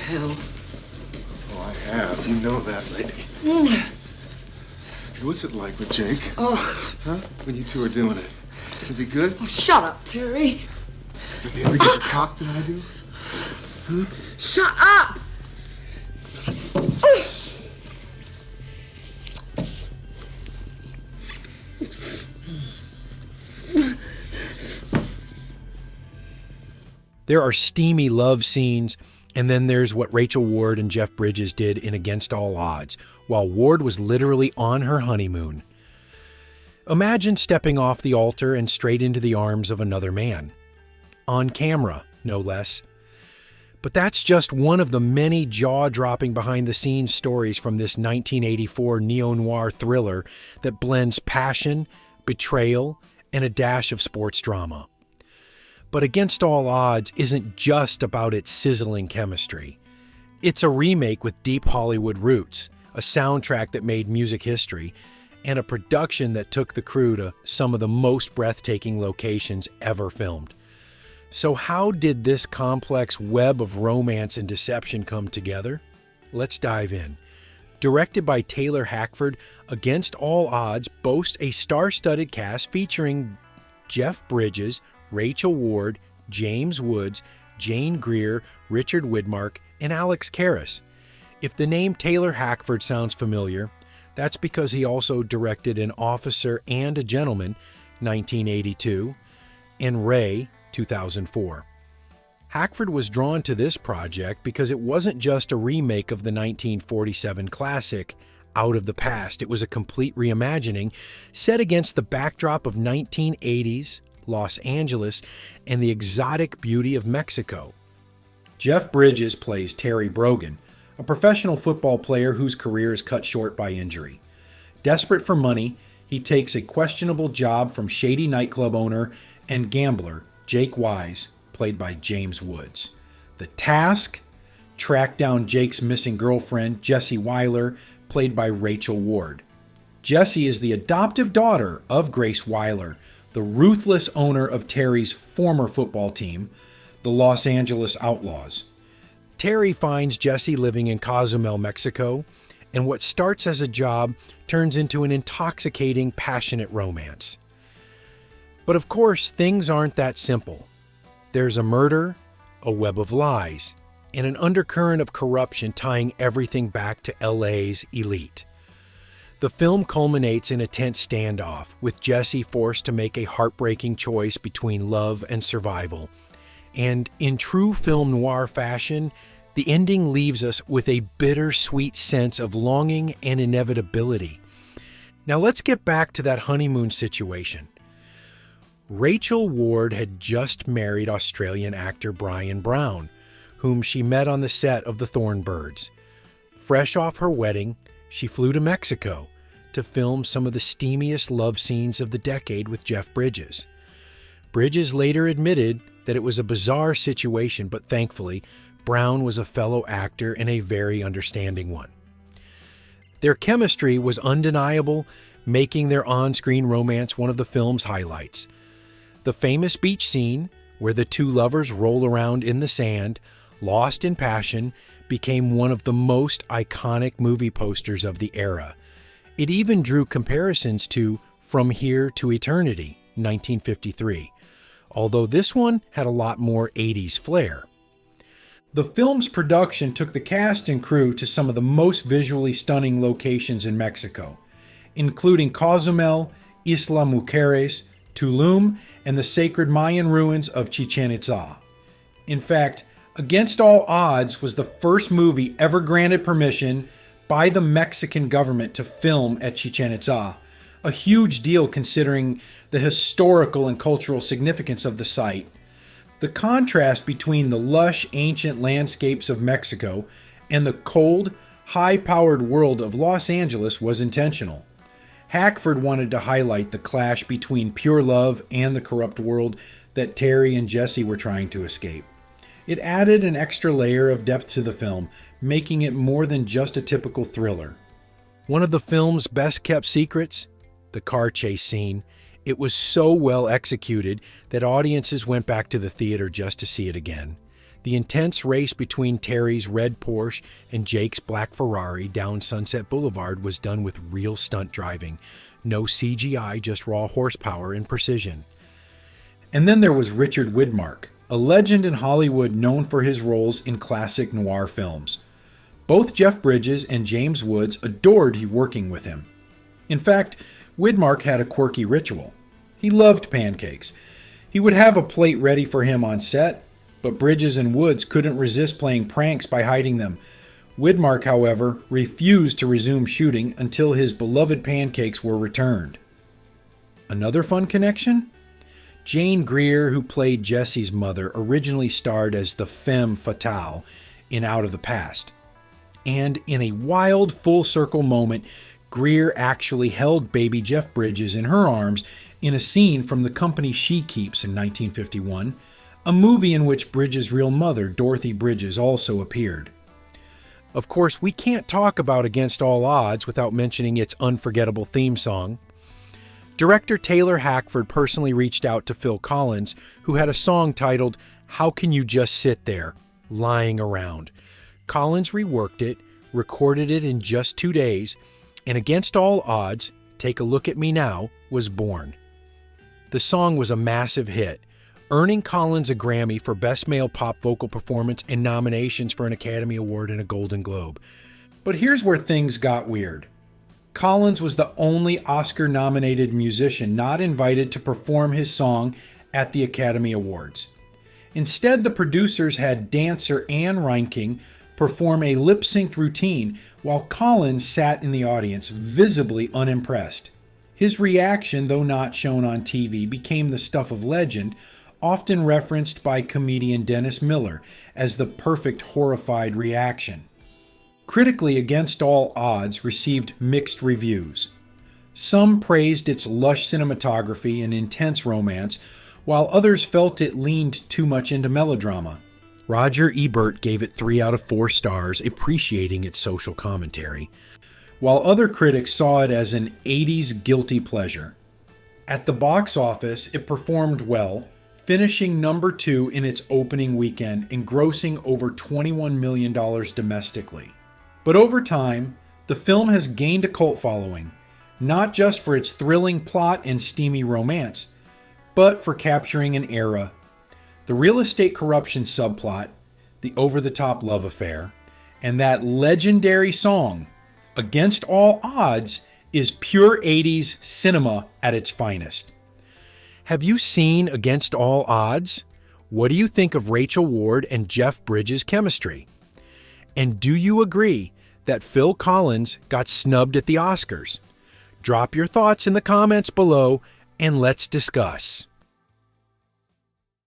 hell? Oh, I have. You know that, lady. What's it like with Jake? Oh. Huh? When you two are doing it. Is he good? Oh, shut up, Terry. Does he ever get the cock that I do? Huh? Shut up! There are steamy love scenes, and then there's what Rachel Ward and Jeff Bridges did in Against All Odds, while Ward was literally on her honeymoon. Imagine stepping off the altar and straight into the arms of another man. On camera, no less. But that's just one of the many jaw-dropping behind-the-scenes stories from this 1984 neo-noir thriller that blends passion, betrayal, and a dash of sports drama. But Against All Odds isn't just about its sizzling chemistry. It's a remake with deep Hollywood roots, a soundtrack that made music history, and a production that took the crew to some of the most breathtaking locations ever filmed. So how did this complex web of romance and deception come together? Let's dive in. Directed by Taylor Hackford, Against All Odds boasts a star-studded cast featuring Jeff Bridges, Rachel Ward, James Woods, Jane Greer, Richard Widmark, and Alex Karras. If the name Taylor Hackford sounds familiar, that's because he also directed An Officer and a Gentleman, 1982, and Ray, 2004. Hackford was drawn to this project because it wasn't just a remake of the 1947 classic Out of the Past. It was a complete reimagining set against the backdrop of 1980s Los Angeles and the exotic beauty of Mexico. Jeff Bridges plays Terry Brogan, a professional football player whose career is cut short by injury. Desperate for money, he takes a questionable job from shady nightclub owner and gambler Jake Wise, played by James Woods. The task? Track down Jake's missing girlfriend, Jessie Weiler, played by Rachel Ward. Jessie is the adoptive daughter of Grace Weiler, the ruthless owner of Terry's former football team, the Los Angeles Outlaws. Terry finds Jessie living in Cozumel, Mexico, and what starts as a job turns into an intoxicating, passionate romance. But of course, things aren't that simple. There's a murder, a web of lies, and an undercurrent of corruption tying everything back to LA's elite. The film culminates in a tense standoff, with Jessie forced to make a heartbreaking choice between love and survival. And in true film noir fashion, the ending leaves us with a bittersweet sense of longing and inevitability. Now let's get back to that honeymoon situation. Rachel Ward had just married Australian actor Brian Brown, whom she met on the set of The Thornbirds. Fresh off her wedding, she flew to Mexico to film some of the steamiest love scenes of the decade with Jeff Bridges. Bridges later admitted that it was a bizarre situation, but thankfully, Brown was a fellow actor and a very understanding one. Their chemistry was undeniable, making their on-screen romance one of the film's highlights. The famous beach scene, where the two lovers roll around in the sand, lost in passion, became one of the most iconic movie posters of the era. It even drew comparisons to From Here to Eternity, 1953, although this one had a lot more 80s flair. The film's production took the cast and crew to some of the most visually stunning locations in Mexico, including Cozumel, Isla Mujeres, Tulum, and the sacred Mayan ruins of Chichen Itza. In fact, Against All Odds was the first movie ever granted permission by the Mexican government to film at Chichen Itza, a huge deal considering the historical and cultural significance of the site. The contrast between the lush, ancient landscapes of Mexico and the cold, high-powered world of Los Angeles was intentional. Hackford wanted to highlight the clash between pure love and the corrupt world that Terry and Jessie were trying to escape. It added an extra layer of depth to the film, making it more than just a typical thriller. One of the film's best-kept secrets? The car chase scene. It was so well executed that audiences went back to the theater just to see it again. The intense race between Terry's red Porsche and Jake's black Ferrari down Sunset Boulevard was done with real stunt driving. No CGI, just raw horsepower and precision. And then there was Richard Widmark, a legend in Hollywood known for his roles in classic noir films. Both Jeff Bridges and James Woods adored working with him. In fact, Widmark had a quirky ritual. He loved pancakes. He would have a plate ready for him on set, but Bridges and Woods couldn't resist playing pranks by hiding them. Widmark, however, refused to resume shooting until his beloved pancakes were returned. Another fun connection? Jane Greer, who played Jesse's mother, originally starred as the femme fatale in Out of the Past. And in a wild full-circle moment, Greer actually held baby Jeff Bridges in her arms in a scene from The Company She Keeps in 1951, a movie in which Bridges' real mother, Dorothy Bridges, also appeared. Of course, we can't talk about Against All Odds without mentioning its unforgettable theme song. Director Taylor Hackford personally reached out to Phil Collins, who had a song titled How Can You Just Sit There, Lying Around. Collins reworked it, recorded it in just 2 days, and Against All Odds, Take a Look at Me Now, was born. The song was a massive hit, earning Collins a Grammy for Best Male Pop Vocal Performance and nominations for an Academy Award and a Golden Globe. But here's where things got weird. Collins was the only Oscar-nominated musician not invited to perform his song at the Academy Awards. Instead, the producers had dancer Ann Reinking perform a lip-synced routine while Collins sat in the audience, visibly unimpressed. His reaction, though not shown on TV, became the stuff of legend, often referenced by comedian Dennis Miller as the perfect horrified reaction. Critically, Against All Odds received mixed reviews. Some praised its lush cinematography and intense romance, while others felt it leaned too much into melodrama. Roger Ebert gave it 3 out of 4 stars, appreciating its social commentary, while other critics saw it as an 80s guilty pleasure. At the box office, it performed well, finishing number 2 in its opening weekend and grossing over $21 million domestically. But over time, the film has gained a cult following, not just for its thrilling plot and steamy romance, but for capturing an era. The real estate corruption subplot, the over-the-top love affair, and that legendary song, Against All Odds, is pure 80s cinema at its finest. Have you seen Against All Odds? What do you think of Rachel Ward and Jeff Bridges' chemistry? And do you agree that Phil Collins got snubbed at the Oscars? Drop your thoughts in the comments below and let's discuss.